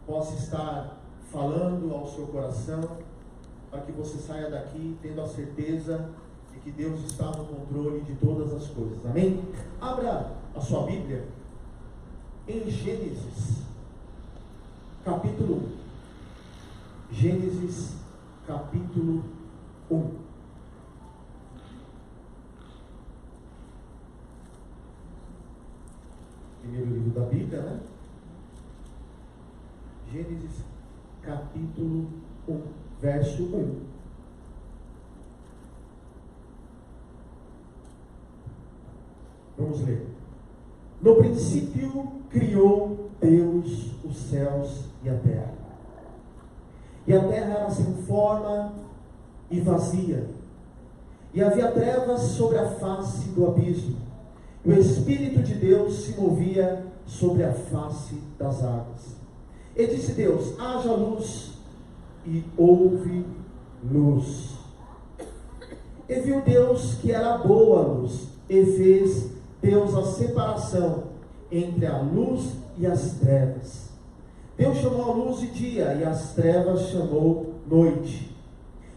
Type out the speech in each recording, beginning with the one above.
possa estar falando ao seu coração, para que você saia daqui tendo a certeza de que Deus está no controle de todas as coisas. Amém? Abra a sua Bíblia em Gênesis, capítulo 1. Gênesis, capítulo 1. Primeiro livro da Bíblia, né? Gênesis, capítulo 1, verso 1. Vamos ler. No princípio criou Deus os céus e a terra. E a terra era sem forma e vazia. E havia trevas sobre a face do abismo. E o Espírito de Deus se movia sobre a face das águas. E disse Deus: haja luz, e houve luz. E viu Deus que era boa a luz, e fez Deus a separação entre a luz e as trevas. Deus chamou a luz de dia, e as trevas chamou noite.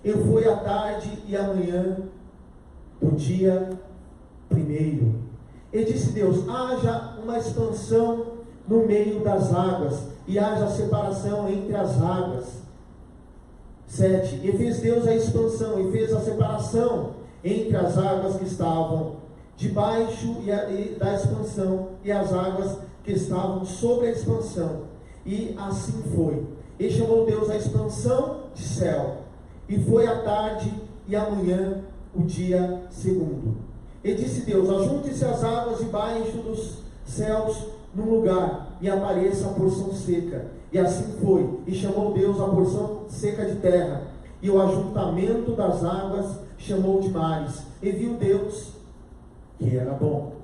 E foi a tarde e a manhã do dia primeiro. E disse Deus: haja uma expansão no meio das águas, e haja separação entre as águas. 7. E fez Deus a expansão, e fez a separação entre as águas que estavam debaixo da expansão, e as águas que estavam sobre a expansão. E assim foi. E chamou Deus a expansão de céu. E foi a tarde e a manhã o dia segundo. E disse Deus: ajunte-se as águas debaixo dos céus num lugar, e apareça a porção seca. E assim foi. E chamou Deus a porção seca de terra, e o ajuntamento das águas chamou de mares. E viu Deus que era bom.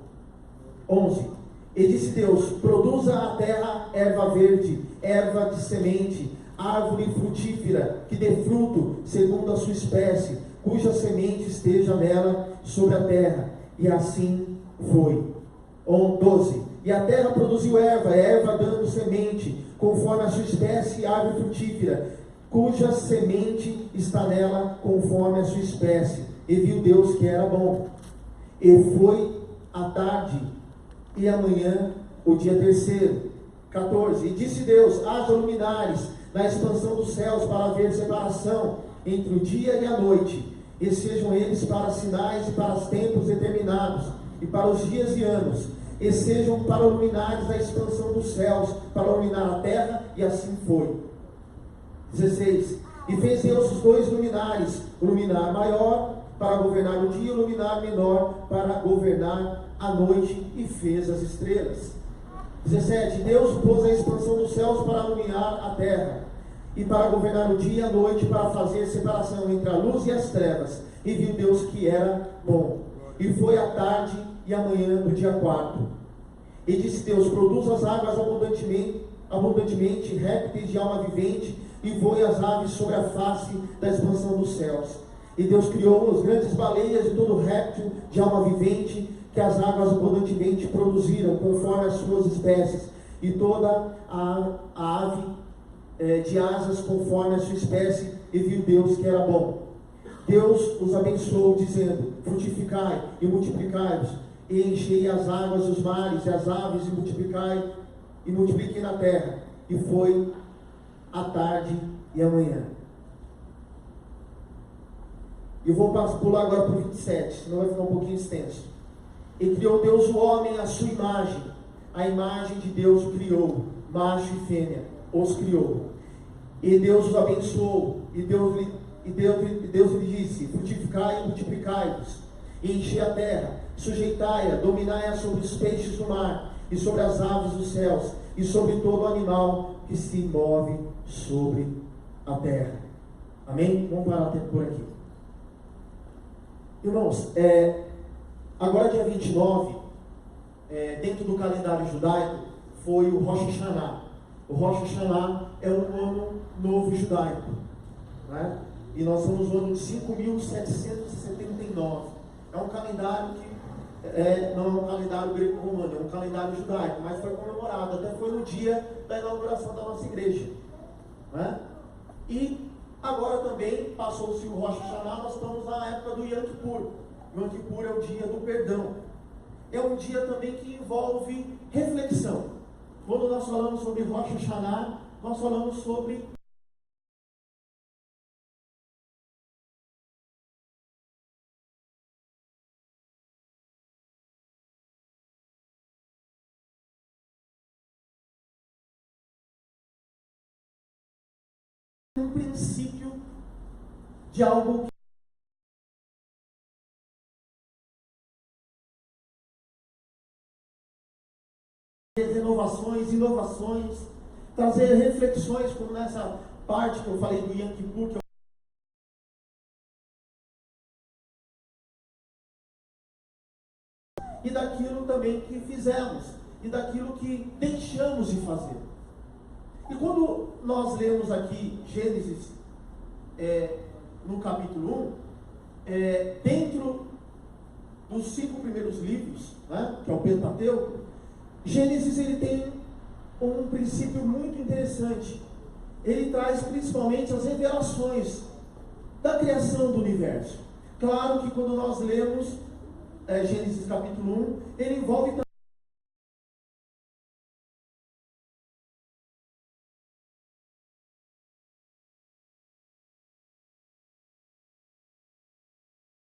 11. E disse Deus: produza a terra erva verde, erva de semente, árvore frutífera, que dê fruto segundo a sua espécie, cuja semente esteja nela sobre a terra. E assim foi. 12. E a terra produziu erva dando semente, conforme a sua espécie, árvore frutífera, cuja semente está nela, conforme a sua espécie. E viu Deus que era bom. E foi a tarde e a manhã o dia terceiro. 14. E disse Deus: haja luminares na expansão dos céus, para haver separação entre o dia e a noite, e sejam eles para sinais e para os tempos determinados, e para os dias e anos, e sejam para luminares na expansão dos céus, para iluminar a terra. E assim foi. 16. E fez Deus os dois luminares, o luminar maior para governar o dia, e o luminar menor para governar a noite, e fez as estrelas. 17. Deus pôs a expansão dos céus para iluminar a terra, e para governar o dia e a noite, para fazer separação entre a luz e as trevas. E viu Deus que era bom. E foi a tarde e a manhã do dia quarto. E disse Deus: produza as águas abundantemente, répteis de alma vivente, e voe as aves sobre a face da expansão dos céus. E Deus criou as grandes baleias e todo réptil de alma vivente que as águas abundantemente produziram, conforme as suas espécies, e toda a ave de asas, conforme a sua espécie. E viu Deus que era bom. Deus os abençoou, dizendo: frutificai e multiplicai-vos, e enchei as águas dos mares, e as aves, e multipliquem na terra. E foi a tarde e a manhã. Eu vou pular agora para o 27, senão vai ficar um pouquinho extenso. E criou Deus o homem à sua imagem, a imagem de Deus o criou, macho e fêmea os criou. E Deus os abençoou, e Deus lhe disse: frutificai e multiplicai-vos, e enchei a terra, sujeitai-a, dominai-a sobre os peixes do mar, e sobre as aves dos céus, e sobre todo animal que se move sobre a terra. Amém? Vamos parar por aqui. Irmãos, agora dia 29, dentro do calendário judaico, foi o Rosh Hashanah. O Rosh Hashanah é o ano novo judaico, né? E nós estamos no ano de 5.779. É um calendário que não é um calendário greco-romano, é um calendário judaico, mas foi comemorado, até foi no dia da inauguração da nossa igreja, né? E agora também passou-se o Rosh Hashanah, nós estamos na época do Yom Kippur. Yom Kippur é o dia do perdão. É um dia também que envolve reflexão. Quando nós falamos sobre Rosh Hashanah, nós falamos sobre um princípio de algo que renovações, inovações, trazer reflexões, como nessa parte que eu falei do Yom Kippur, que e daquilo também que fizemos, e daquilo que deixamos de fazer. E quando nós lemos aqui Gênesis, no capítulo 1, dentro dos 5 primeiros livros, né, que é o Pentateuco, Gênesis ele tem um princípio muito interessante. Ele traz principalmente as revelações da criação do universo. Claro que quando nós lemos Gênesis capítulo 1, ele envolve também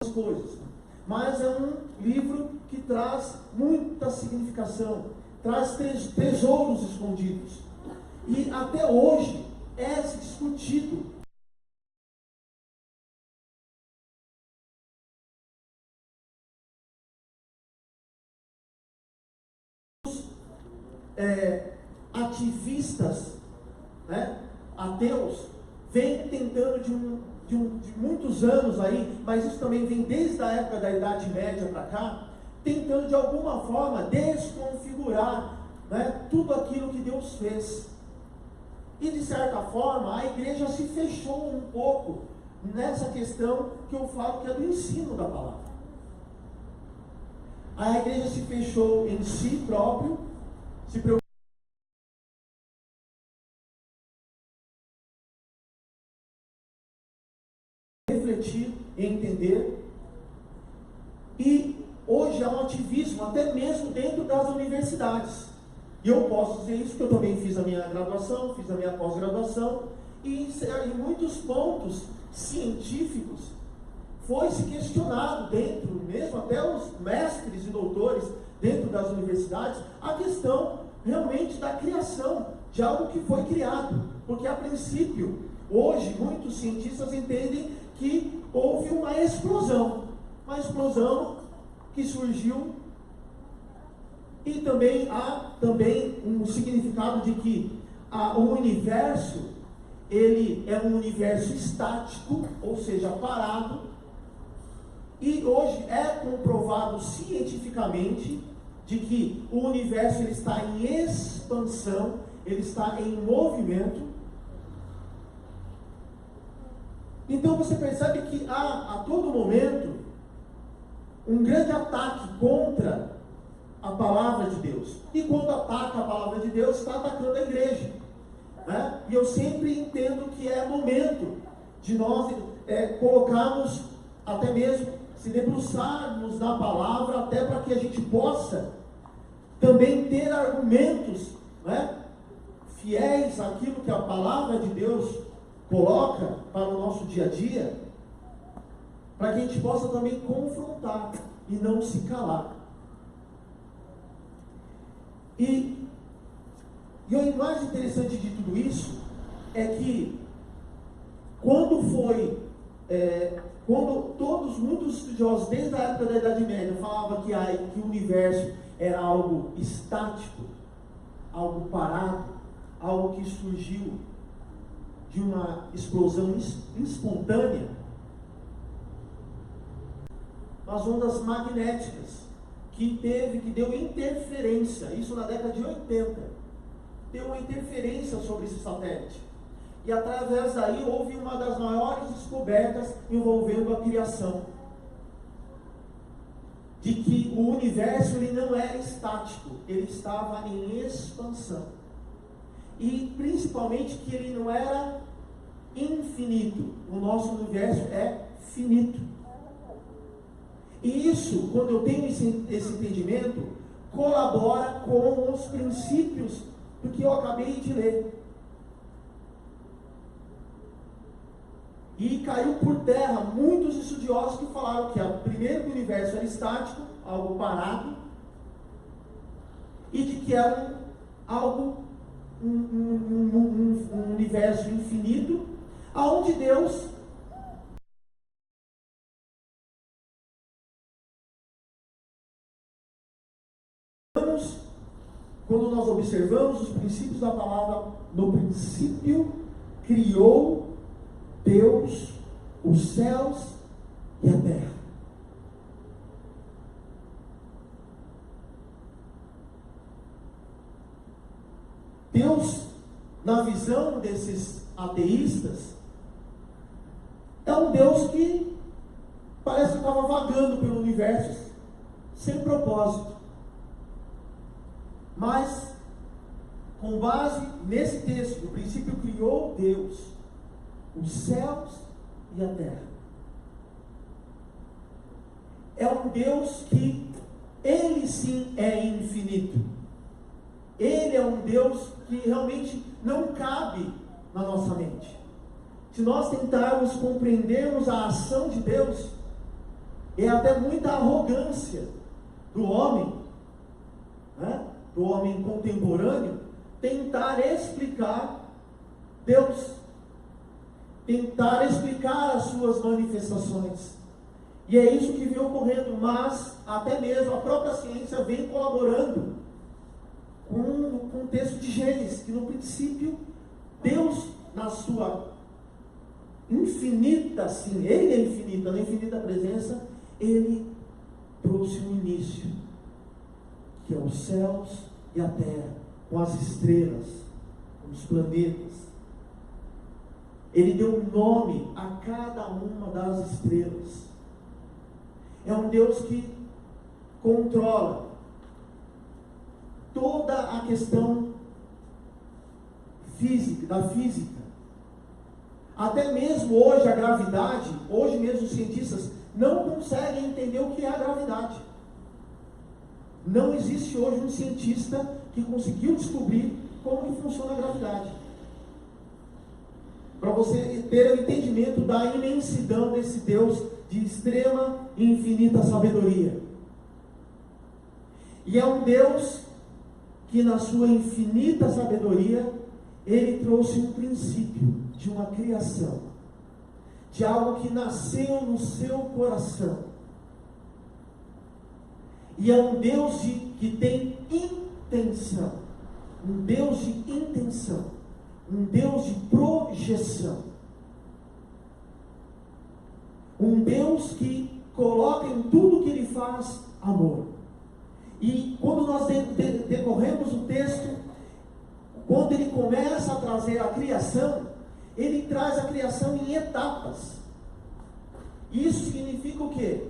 as coisas. Mas é um livro que traz muita significação, traz tesouros escondidos. E até hoje é discutido ativistas, né, ateus, vêm tentando de muitos anos aí, mas isso também vem desde a época da Idade Média para cá, tentando de alguma forma desconfigurar, né, tudo aquilo que Deus fez. E de certa forma a igreja se fechou um pouco nessa questão que eu falo que é do ensino da palavra. A igreja se fechou em si próprio, se preocupou em refletir, em entender. E hoje há um ativismo até mesmo dentro das universidades. E eu posso dizer isso porque eu também fiz a minha graduação, fiz a minha pós-graduação, e em muitos pontos científicos foi se questionado dentro, mesmo até os mestres e doutores dentro das universidades, a questão realmente da criação de algo que foi criado. Porque a princípio, hoje, muitos cientistas entendem que houve uma explosão que surgiu. E também há um significado de que o universo, ele é um universo estático, ou seja, parado. E hoje é comprovado cientificamente de que o universo ele está em expansão, ele está em movimento. Então você percebe que há a todo momento um grande ataque contra a palavra de Deus. E quando ataca a palavra de Deus, está atacando a igreja, né? E eu sempre entendo que é momento de nós colocarmos, até mesmo se debruçarmos na palavra, até para que a gente possa também ter argumentos, né, fiéis àquilo que a palavra de Deus coloca para o nosso dia a dia, para que a gente possa também confrontar e não se calar. E o mais interessante de tudo isso é que quando muitos estudiosos desde a época da Idade Média falavam que o universo era algo estático, algo parado, algo que surgiu de uma explosão espontânea, as ondas magnéticas que deu interferência, isso na década de 80, deu uma interferência sobre esse satélite. E através daí houve uma das maiores descobertas envolvendo a criação. de que o universo ele não era estático, ele estava em expansão. E principalmente que ele não era infinito. O nosso universo é finito. E isso, quando eu tenho esse entendimento, colabora com os princípios do que eu acabei de ler. E caiu por terra muitos estudiosos que falaram que primeiro que o universo era estático, algo parado, e de que era algo, um universo infinito, aonde Deus quando nós observamos os princípios da palavra, no princípio criou Deus os céus e a terra. Deus, na visão desses ateístas, é um Deus que parece que estava vagando pelo universo sem propósito. Mas, com base nesse texto, o princípio criou Deus os céus e a terra. É um Deus que ele sim é infinito. Ele é um Deus que realmente não cabe na nossa mente. Se nós tentarmos compreendermos a ação de Deus, é até muita arrogância do homem, né? Do homem contemporâneo, tentar explicar Deus, tentar explicar as suas manifestações. E é isso que vem ocorrendo, mas até mesmo a própria ciência vem colaborando com o texto de Gênesis, que no princípio, Deus, na sua infinita, sim, ele é infinito, na infinita presença, ele trouxe um início, que é os céus e a terra, com as estrelas, com os planetas. Ele deu um nome a cada uma das estrelas. É um Deus que controla toda a questão física, da física. Até mesmo hoje a gravidade, hoje mesmo os cientistas não conseguem entender o que é a gravidade. Não existe hoje um cientista que conseguiu descobrir como que funciona a gravidade. Para você ter o entendimento da imensidão desse Deus de extrema e infinita sabedoria. E é um Deus que na sua infinita sabedoria, ele trouxe um princípio de uma criação, de algo que nasceu no seu coração. E é um Deus que tem intenção, um Deus de intenção, um Deus de projeção, um Deus que coloca em tudo que ele faz amor. E quando nós decorremos o texto, quando ele começa a trazer a criação, ele traz a criação em etapas. Isso significa o quê?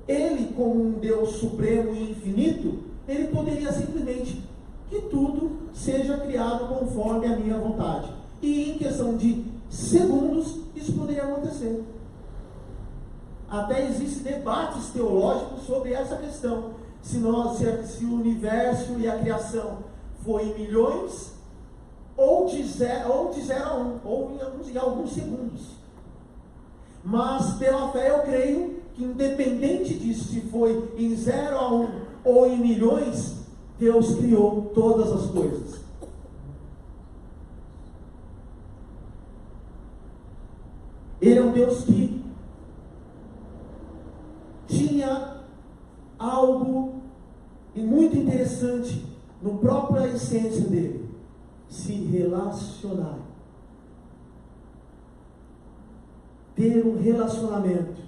Ele, como um Deus supremo e infinito, ele poderia simplesmente que tudo seja criado conforme a minha vontade. E em questão de segundos, isso poderia acontecer. Até existem debates teológicos sobre essa questão. Se o universo e a criação foi em milhões, ou de 0 a 1, ou em alguns segundos. Mas pela fé eu creio que independente disso, se foi em 0 a 1 ou em milhões, Deus criou todas as coisas. Ele é um Deus que tinha algo muito interessante no própria essência dele: se relacionar, ter um relacionamento,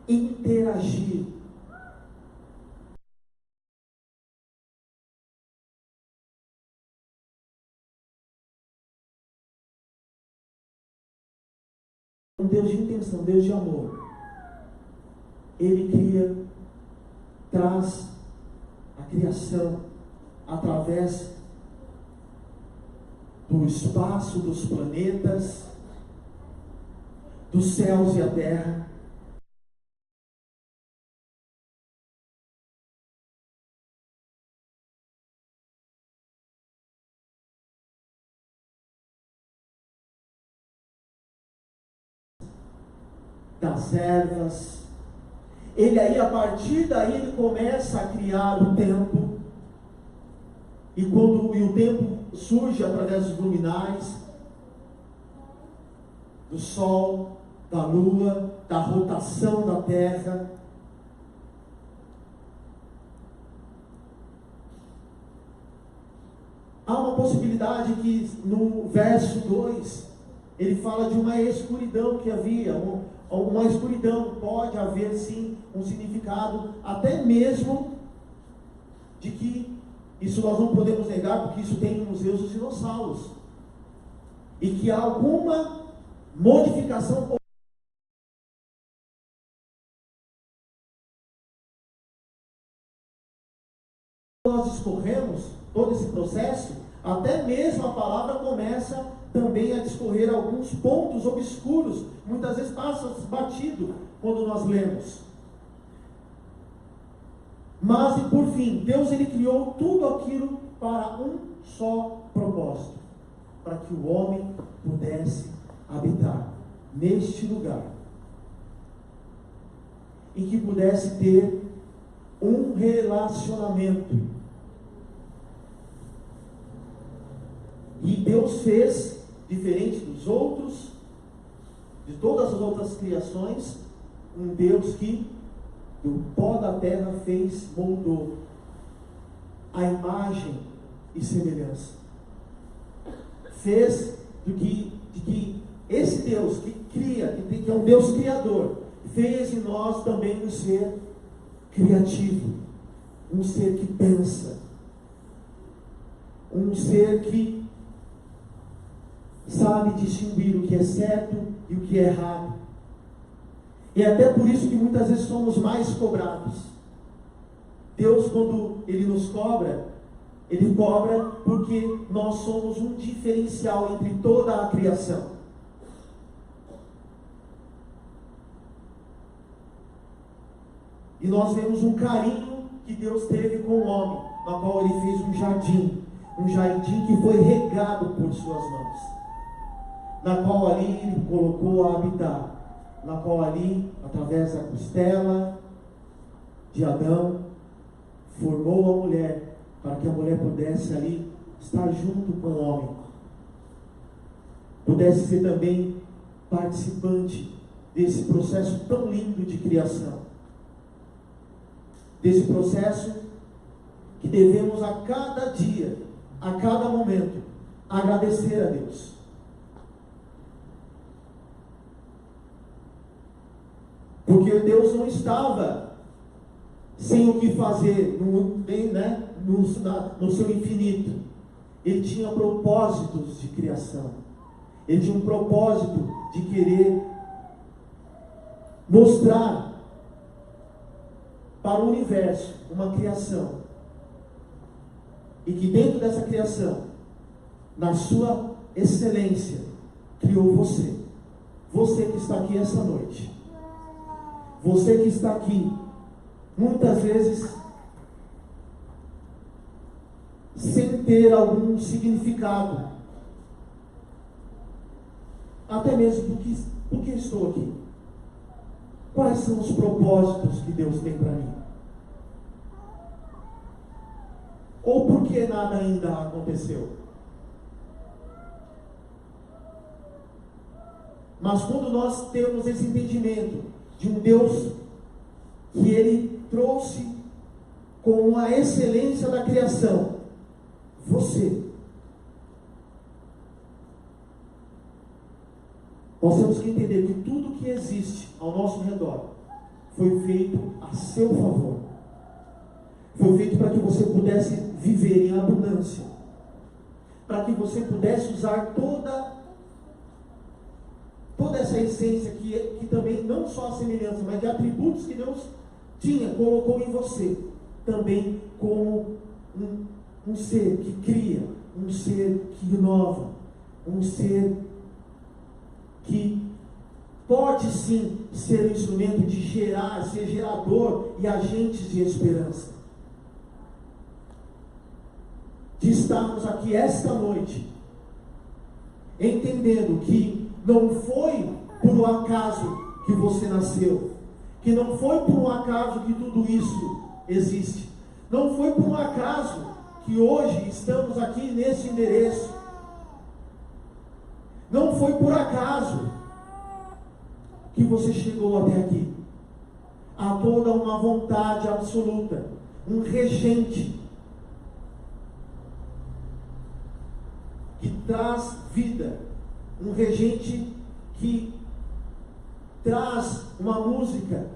interagir. Um Deus de intenção, Deus de amor. Ele traz a criação através do espaço, dos planetas, dos céus e a terra. Das ervas. Ele aí, a partir daí, ele começa a criar o tempo. E o tempo surge através dos luminares, do sol, da lua, da rotação da terra. Há uma possibilidade que no verso 2, ele fala de uma escuridão que havia, uma escuridão. Pode haver sim um significado, até mesmo de que, isso nós não podemos negar, porque isso tem no Museu dos Dinossauros, e que há alguma modificação. Nós discorremos todo esse processo, até mesmo a palavra começa também a discorrer alguns pontos obscuros, muitas vezes passa batido quando nós lemos. Mas, e por fim, Deus ele criou tudo aquilo para um só propósito, para que o homem pudesse habitar neste lugar, e que pudesse ter um relacionamento. E Deus fez, diferente dos outros, de todas as outras criações, um Deus que do pó da terra fez, moldou a imagem e semelhança. Fez de que esse Deus que cria, que é um Deus criador, fez em nós também um ser criativo, um ser que pensa, um ser que sabe distinguir o que é certo e o que é errado. E é até por isso que muitas vezes somos mais cobrados. Deus, quando Ele nos cobra, Ele cobra porque nós somos um diferencial entre toda a criação. E nós vemos um carinho que Deus teve com o homem, na qual Ele fez um jardim que foi regado por suas mãos, na qual ali Ele colocou a habitar, na qual ali, através da costela de Adão, formou a mulher, para que a mulher pudesse ali estar junto com o homem, pudesse ser também participante desse processo tão lindo de criação, desse processo que devemos a cada dia, a cada momento, agradecer a Deus. Porque Deus não estava sem o que fazer no seu infinito. Ele tinha propósitos de criação. Ele tinha um propósito de querer mostrar para o universo uma criação. E que dentro dessa criação, na sua excelência, criou você. Você que está aqui essa noite. Você que está aqui, muitas vezes, sem ter algum significado. Até mesmo por que estou aqui? Quais são os propósitos que Deus tem para mim? Ou por que nada ainda aconteceu? Mas quando nós temos esse entendimento de um Deus que Ele trouxe com a excelência da criação, nós temos que entender que tudo que existe ao nosso redor foi feito a seu favor. Foi feito para que você pudesse viver em abundância, para que você pudesse usar toda essa essência que também, não só a semelhança, mas de atributos que Deus tinha, colocou em você, também como um ser que cria, um ser que inova, um ser que pode sim ser um instrumento de gerar, ser gerador e agente de esperança. De estarmos aqui esta noite, entendendo que não foi por um acaso que você nasceu, que não foi por um acaso que tudo isso existe, não foi por um acaso que hoje estamos aqui nesse endereço, não foi por acaso que você chegou até aqui. Há toda uma vontade absoluta, um regente que traz vida, um regente que traz uma música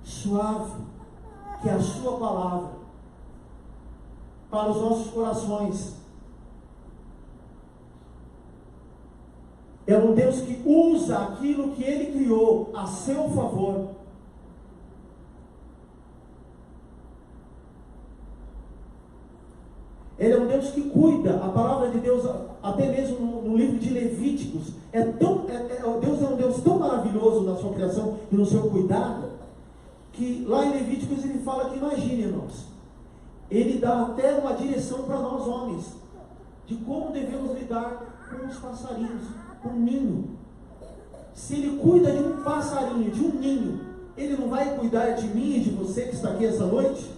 suave, que é a sua palavra, para os nossos corações. É um Deus que usa aquilo que Ele criou a seu favor. Ele é um Deus que cuida. A palavra de Deus, até mesmo no livro de Levíticos, Deus é um Deus tão maravilhoso na sua criação e no seu cuidado, que lá em Levíticos ele fala que, imagine, irmãos, ele dá até uma direção para nós homens, de como devemos lidar com os passarinhos, com um ninho. Se ele cuida de um passarinho, de um ninho, ele não vai cuidar de mim e de você que está aqui essa noite?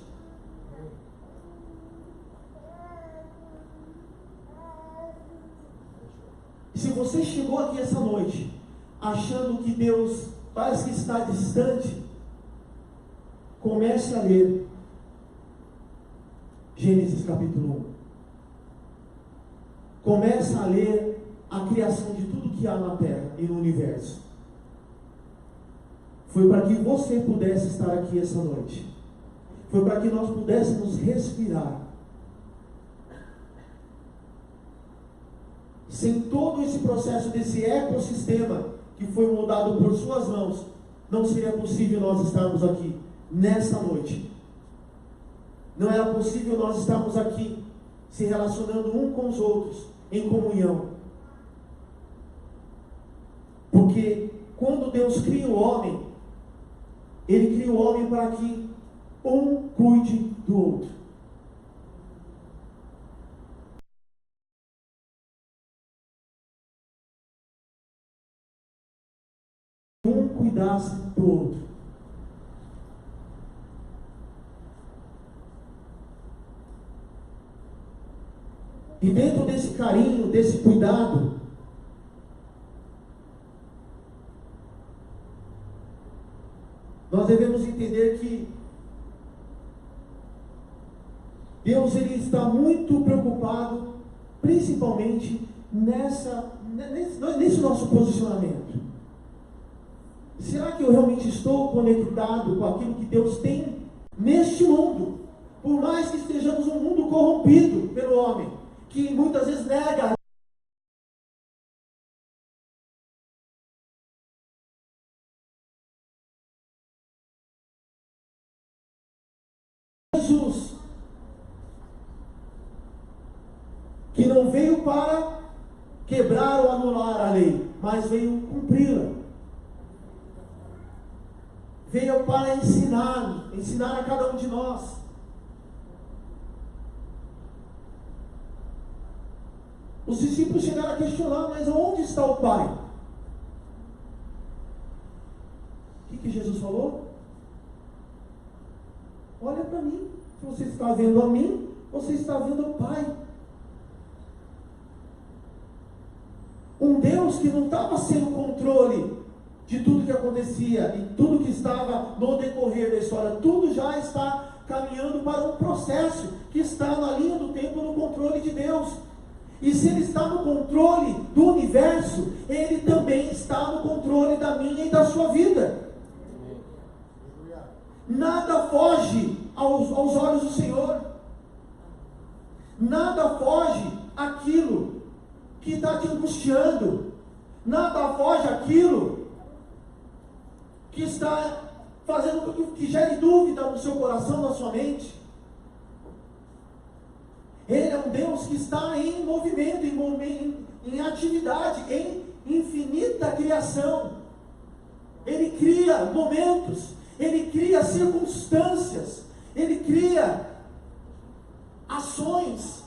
Se você chegou aqui essa noite achando que Deus parece que está distante, comece a ler Gênesis capítulo 1. Comece a ler a criação de tudo que há na terra e no universo. Foi para que você pudesse estar aqui essa noite. Foi para que nós pudéssemos respirar. Sem todo esse processo, desse ecossistema que foi moldado por suas mãos, não seria possível nós estarmos aqui nessa noite. Não era possível nós estarmos aqui se relacionando um com os outros em comunhão. Porque quando Deus cria o homem, Ele cria o homem para que um cuide do outro. Um cuidasse do outro. E dentro desse carinho, desse cuidado, nós devemos entender que Deus ele está muito preocupado, principalmente nesse nosso posicionamento. Será que eu realmente estou conectado com aquilo que Deus tem neste mundo? Por mais que estejamos num mundo corrompido pelo homem, que muitas vezes nega Jesus, que não veio para quebrar ou anular a lei, mas veio cumpri-la. Veio para ensinar a cada um de nós. Os discípulos chegaram a questionar, mas onde está o Pai? O que Jesus falou? Olha para mim. Se você está vendo a mim, você está vendo o Pai. Um Deus que não estava sendo controle de tudo que acontecia e tudo que estava no decorrer da história, tudo já está caminhando para um processo que está na linha do tempo, no controle de Deus. E se Ele está no controle do universo, Ele também está no controle da minha e da sua vida. Nada foge aos olhos do Senhor. Nada foge àquilo que está te angustiando. Nada foge àquilo que está fazendo com que gere dúvida no seu coração, na sua mente. Ele é um Deus que está em movimento, em atividade, em infinita criação. Ele cria momentos, Ele cria circunstâncias, Ele cria ações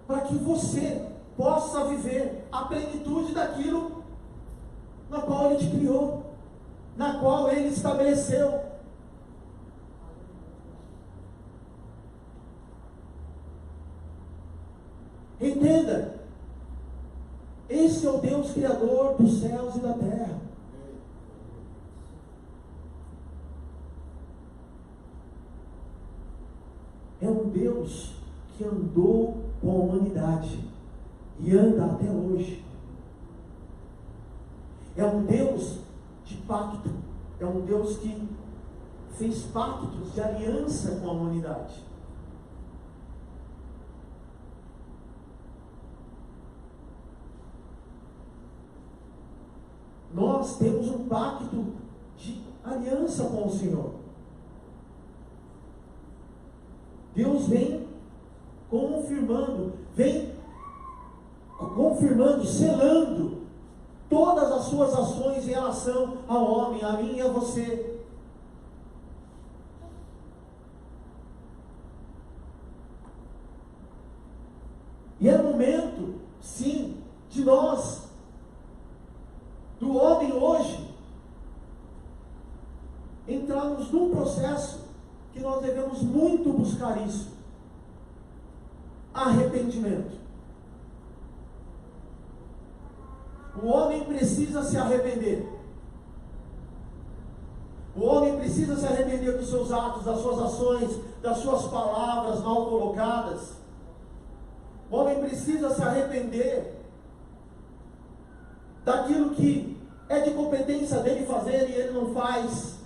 para que você possa viver a plenitude daquilo na qual Ele te criou, na qual Ele estabeleceu. Entenda, esse é o Deus Criador dos céus e da terra. É um Deus que andou com a humanidade e anda até hoje. É um Deus de pacto, é um Deus que fez pactos de aliança com a humanidade. Nós temos um pacto de aliança com o Senhor. Deus vem confirmando, selando todas as suas ações em relação ao homem, a mim e a você. E é momento, sim, de nós, do homem hoje, entrarmos num processo que nós devemos muito buscar isso: arrependimento. O homem precisa se arrepender. O homem precisa se arrepender dos seus atos, das suas ações, das suas palavras mal colocadas. O homem precisa se arrepender daquilo que é de competência dele fazer e ele não faz.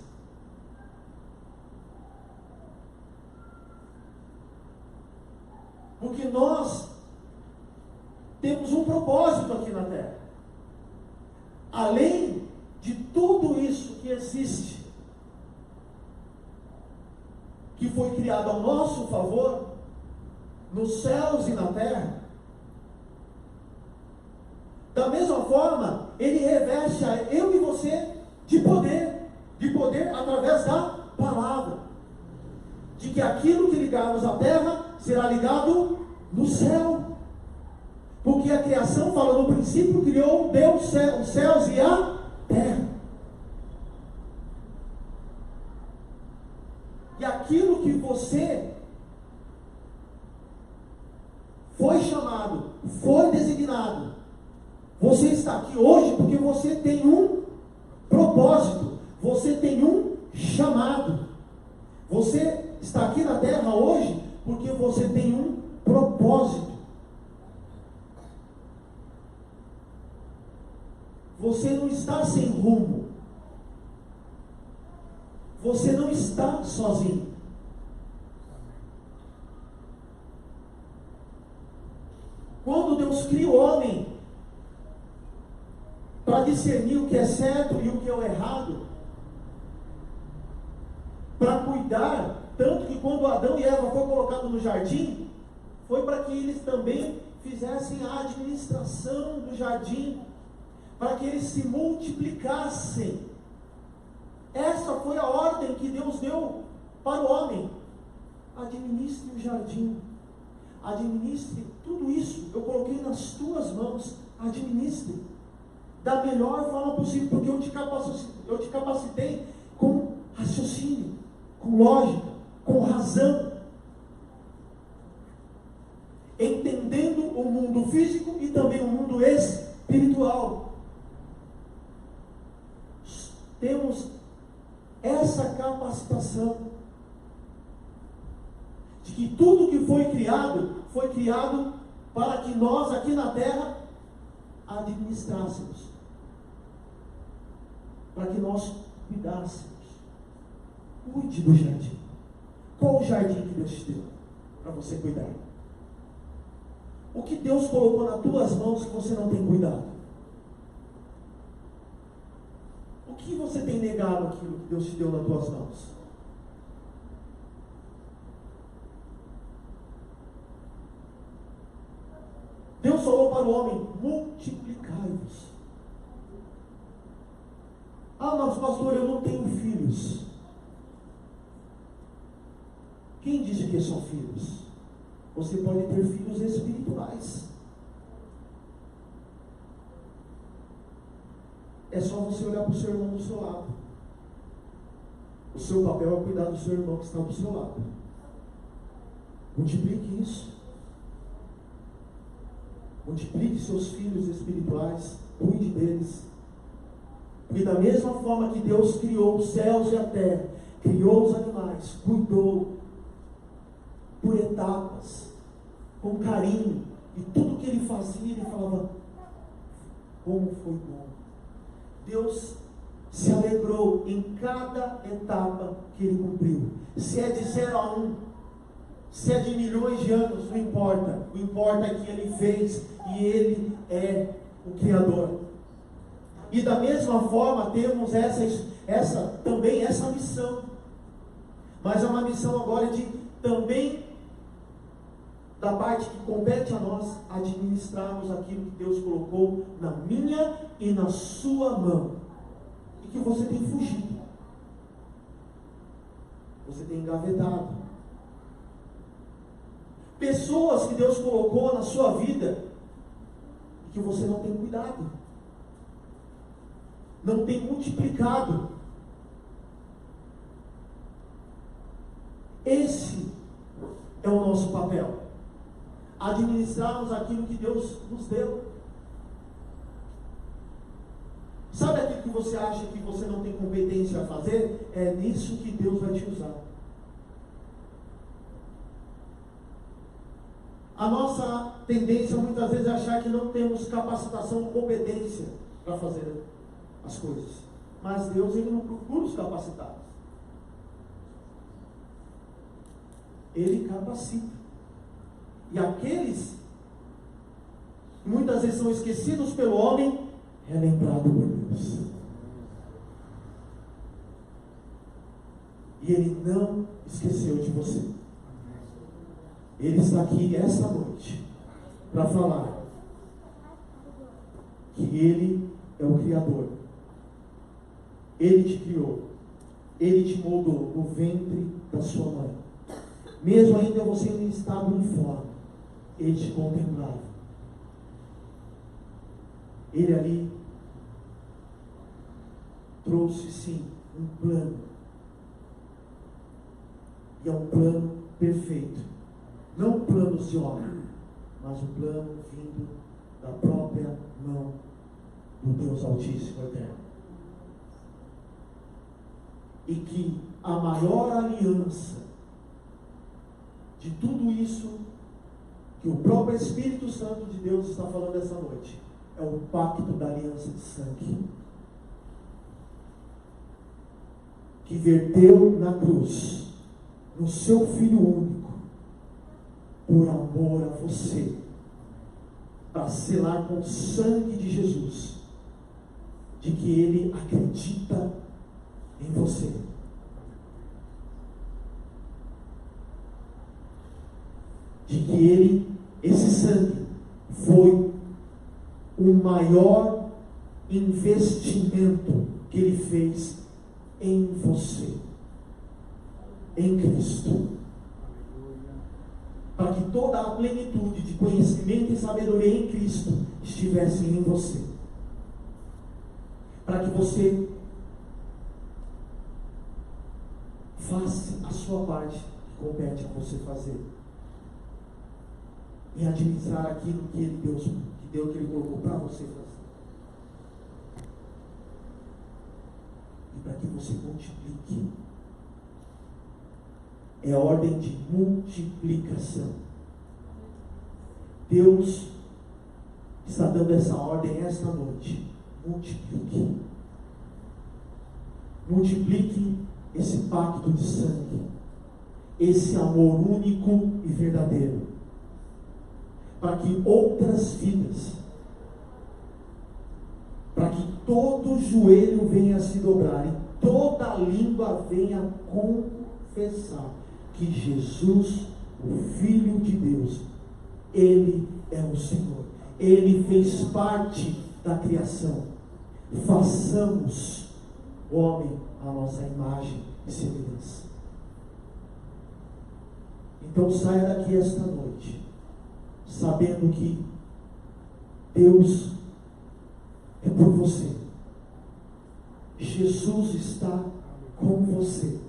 Porque nós temos um propósito aqui na terra. Além de tudo isso que existe, que foi criado ao nosso favor, nos céus e na terra, da mesma forma, Ele reveste a eu e você de poder através da palavra, de que aquilo que ligarmos à terra será ligado no céu. Porque a criação fala, no princípio criou Deus os céus e a terra. E aquilo que você foi chamado, foi designado, você está aqui hoje porque você tem um propósito, você tem um chamado. Você está aqui na terra hoje porque você tem um propósito. Você não está sem rumo. Você não está sozinho. Quando Deus cria o homem para discernir o que é certo e o que é o errado, para cuidar, tanto que quando Adão e Eva foram colocados no jardim, foi para que eles também fizessem a administração do jardim, para que eles se multiplicassem. Essa foi a ordem que Deus deu para o homem: administre o jardim, administre tudo isso, eu coloquei nas tuas mãos, administre da melhor forma possível, porque eu te capacitei com raciocínio, com lógica, com razão, entendendo o mundo físico e também o mundo espiritual. Temos essa capacitação de que tudo que foi criado para que nós aqui na terra administrássemos, para que nós cuidássemos. Cuide do jardim. Qual o jardim que Deus te deu para você cuidar? O que Deus colocou nas tuas mãos que você não tem cuidado? O que você tem negado aquilo que Deus te deu nas tuas mãos? Deus falou para o homem: multiplicai-vos. Ah, mas pastor, eu não tenho filhos. Quem disse que são filhos? Você pode ter filhos espirituais. É só você olhar para o seu irmão do seu lado. O seu papel é cuidar do seu irmão que está do seu lado. Multiplique isso. Multiplique seus filhos espirituais. Cuide deles. E da mesma forma que Deus criou os céus e a terra, criou os animais, cuidou por etapas, com carinho, e tudo que ele fazia, ele falava: como foi bom. Deus se alegrou em cada etapa que ele cumpriu. Se é de 0 a 1, se é de milhões de anos, não importa. O importa é que ele fez, e ele é o Criador. E da mesma forma temos também essa missão. Mas é uma missão agora de também, da parte que compete a nós, administrarmos aquilo que Deus colocou na minha e na sua mão. E que você tem fugido. Você tem engavetado. Pessoas que Deus colocou na sua vida e que você não tem cuidado. Não tem multiplicado. Esse é o nosso papel. Administrarmos aquilo que Deus nos deu. Sabe aquilo que você acha que você não tem competência a fazer? É nisso que Deus vai te usar. A nossa tendência muitas vezes é achar que não temos capacitação ou competência para fazer as coisas. Mas Deus, ele não procura os capacitados. Ele capacita. E aqueles que muitas vezes são esquecidos pelo homem, é lembrado por Deus. E ele não esqueceu de você. Ele está aqui esta noite para falar que ele é o Criador. Ele te criou. Ele te moldou no ventre da sua mãe. Mesmo ainda você em estado informe, ele te contemplava. Ele ali trouxe sim um plano. E é um plano perfeito. Não planos de homem, mas um plano vindo da própria mão do Deus Altíssimo Eterno. E que a maior aliança de tudo isso que o próprio Espírito Santo de Deus está falando essa noite é o pacto da aliança de sangue, que verteu na cruz, no seu Filho único, por amor a você, para selar com o sangue de Jesus, de que Ele acredita em você. De que Ele, esse sangue, foi o maior investimento que Ele fez em você, em Cristo, para que toda a plenitude de conhecimento e sabedoria em Cristo estivesse em você, para que você faça a sua parte que compete a você fazer, em administrar aquilo que Ele deu, que Ele colocou para você fazer. E para que você multiplique. É a ordem de multiplicação. Deus está dando essa ordem esta noite. Multiplique. Multiplique esse pacto de sangue. Esse amor único e verdadeiro. para que outras vidas, para que todo joelho venha a se dobrar e toda língua venha a confessar que Jesus, o Filho de Deus, Ele é o Senhor. Ele fez parte da criação. Façamos o homem à nossa imagem e semelhança. Então saia daqui esta noite, sabendo que Deus é por você. Jesus está com você.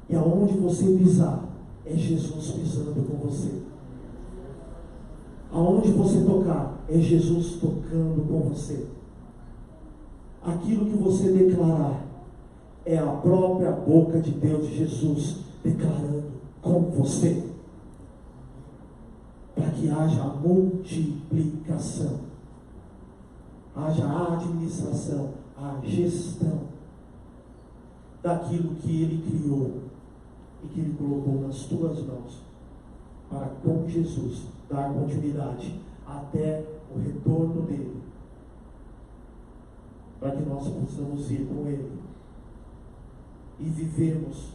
E aonde você pisar, é Jesus pisando com você. Aonde você tocar, é Jesus tocando com você. Aquilo que você declarar, é a própria boca de Deus, Jesus, declarando com você. Para que haja multiplicação, haja a administração, a gestão daquilo que Ele criou e que Ele colocou nas tuas mãos, para com Jesus dar continuidade até o retorno dEle, para que nós possamos ir com Ele e vivemos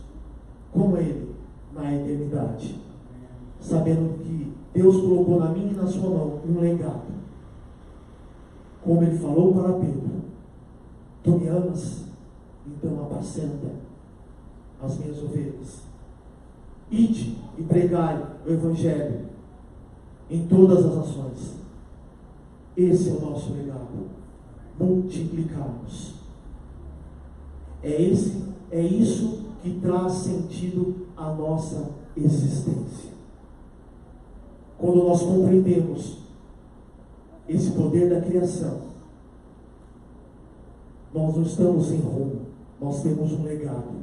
com Ele na eternidade, sabendo que Deus colocou na minha e na sua mão um legado. Como Ele falou para Pedro: tu me amas, então apacenta as minhas ovelhas. Ide e pregai o Evangelho em todas as nações. Esse é o nosso legado. Multiplicarmos. É isso que traz sentido à nossa existência. Quando nós compreendemos esse poder da criação, nós não estamos sem rumo, nós temos um legado,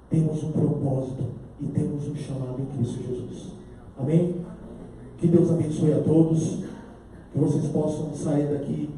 temos um propósito e temos um chamado em Cristo Jesus. Amém? Que Deus abençoe a todos, que vocês possam sair daqui